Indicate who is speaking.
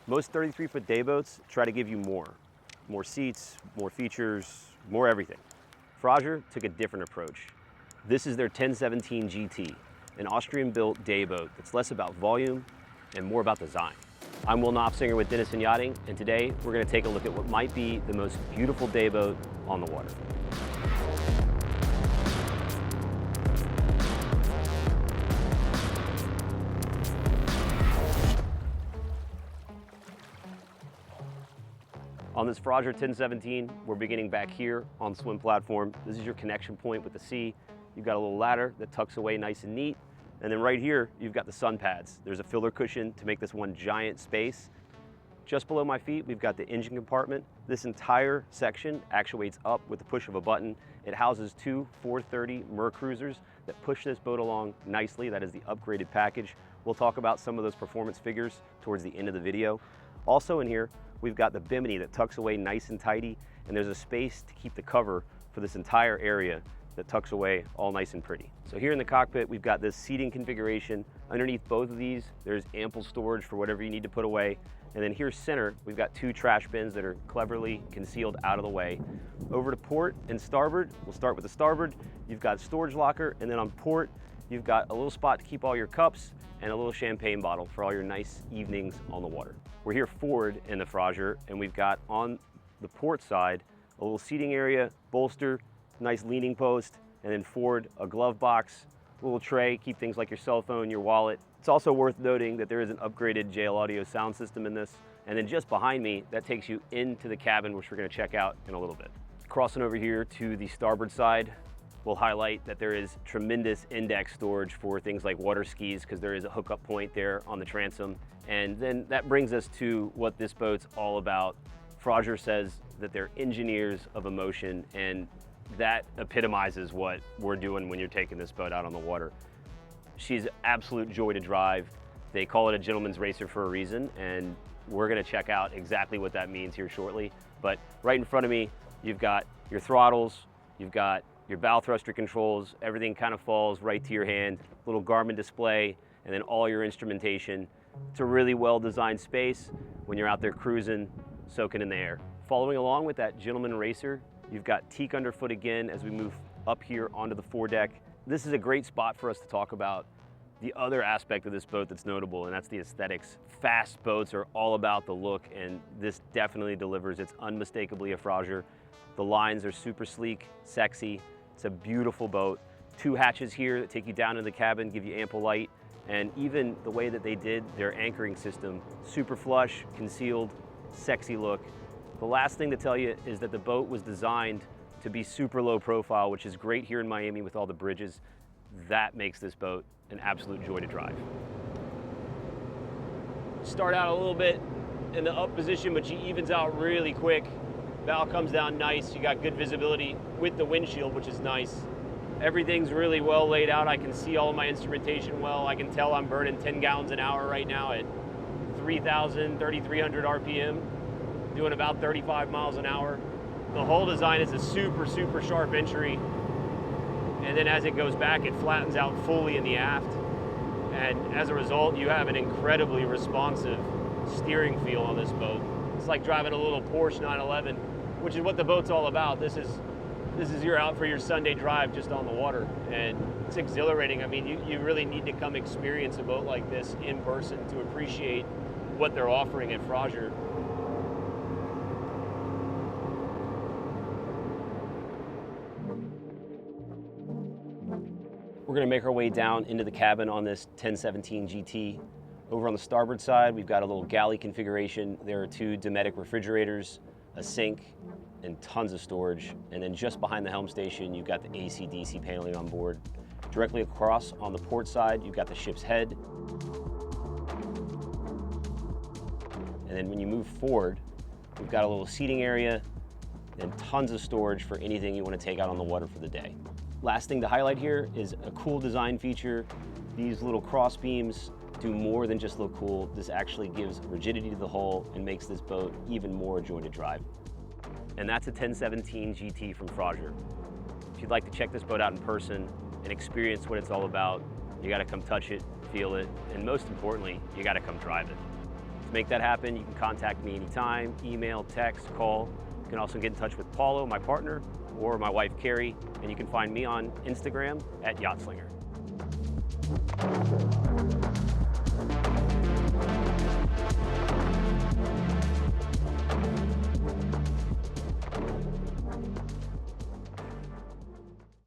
Speaker 1: Most 33-foot day boats try to give you more seats, more features, more everything. Frauscher took a different approach. This is their 1017 GT, an Austrian-built day boat that's less about volume and more about design. I'm Noftsinger with Dennis & Yachting, and today we're going to take a look at what might be the most beautiful day boat on the water. On this Frauscher 1017, we're beginning back here on the swim platform. This is your connection point with the sea. You've got a little ladder that tucks away nice and neat. And then right here, you've got the sun pads. There's a filler cushion to make this one giant space. Just below my feet, we've got the engine compartment. This entire section actuates up with the push of a button. It houses two 430 Mercruisers that push this boat along nicely. That is the upgraded package. We'll talk about some of those performance figures towards the end of the video. Also in here, we've got the bimini that tucks away nice and tidy, and there's a space to keep the cover for this entire area that tucks away all nice and pretty. So here in the cockpit, we've got this seating configuration. Underneath both of these, there's ample storage for whatever you need to put away. And then here center, we've got two trash bins that are cleverly concealed out of the way. Over to port and starboard, we'll start with the starboard. You've got a storage locker, and then on port, you've got a little spot to keep all your cups and a little champagne bottle for all your nice evenings on the water. We're here forward in the Frauscher, and we've got on the port side a little seating area, bolster, nice leaning post, and then forward a glove box, a little tray, keep things like your cell phone, your wallet. It's also worth noting that there is an upgraded JL Audio sound system in this. And then just behind me, that takes you into the cabin, which we're gonna check out in a little bit. Crossing over here to the starboard side, we'll highlight that there is tremendous index storage for things like water skis, because there is a hookup point there on the transom. And then that brings us to what this boat's all about. Frauscher says that they're engineers of emotion, and that epitomizes what we're doing when you're taking this boat out on the water. She's absolute joy to drive. They call it a gentleman's racer for a reason, and we're gonna check out exactly what that means here shortly. But right in front of me, you've got your throttles, you've got your bow thruster controls, everything kind of falls right to your hand, little Garmin display, and then all your instrumentation. It's a really well-designed space when you're out there cruising, soaking in the air. Following along with that gentleman racer, you've got teak underfoot again as we move up here onto the foredeck. This is a great spot for us to talk about the other aspect of this boat that's notable, and that's the aesthetics. Fast boats are all about the look, and this definitely delivers. It's unmistakably a Frauscher. The lines are super sleek, sexy. It's a beautiful boat. Two hatches here that take you down into the cabin, give you ample light, and even the way that they did their anchoring system, super flush, concealed, sexy look. The last thing to tell you is that the boat was designed to be super low profile, which is great here in Miami with all the bridges. That makes this boat an absolute joy to drive. Start out a little bit in the up position, but she evens out really quick. Bow comes down nice. You got good visibility with the windshield, which is nice. Everything's really well laid out. I can see all of my instrumentation well. I can tell I'm burning 10 gallons an hour right now at 3,300 RPM, doing about 35 miles an hour. The hull design is a super, super sharp entry. And then as it goes back, it flattens out fully in the aft. And as a result, you have an incredibly responsive steering feel on this boat. It's like driving a little Porsche 911, which is what the boat's all about. This is you're out for your Sunday drive just on the water, and it's exhilarating. I mean, you really need to come experience a boat like this in person to appreciate what they're offering at Frauscher. We're gonna make our way down into the cabin on this 1017 GT. Over on the starboard side, we've got a little galley configuration. There are two Dometic refrigerators, a sink, and tons of storage. And then just behind the helm station, you've got the AC/DC paneling on board. Directly across on the port side, you've got the ship's head. And then when you move forward, we've got a little seating area and tons of storage for anything you want to take out on the water for the day. Last thing to highlight here is a cool design feature. These little cross beams do more than just look cool. This actually gives rigidity to the hull and makes this boat even more a joy to drive. And that's a 1017 GT from Frauscher. If you'd like to check this boat out in person and experience what it's all about, you gotta come touch it, feel it, and most importantly, you gotta come drive it. make that happen, you can contact me anytime, email, text, call. You can also get in touch with Paulo, my partner, or my wife, Carrie, and you can find me on Instagram at Yachtslinger.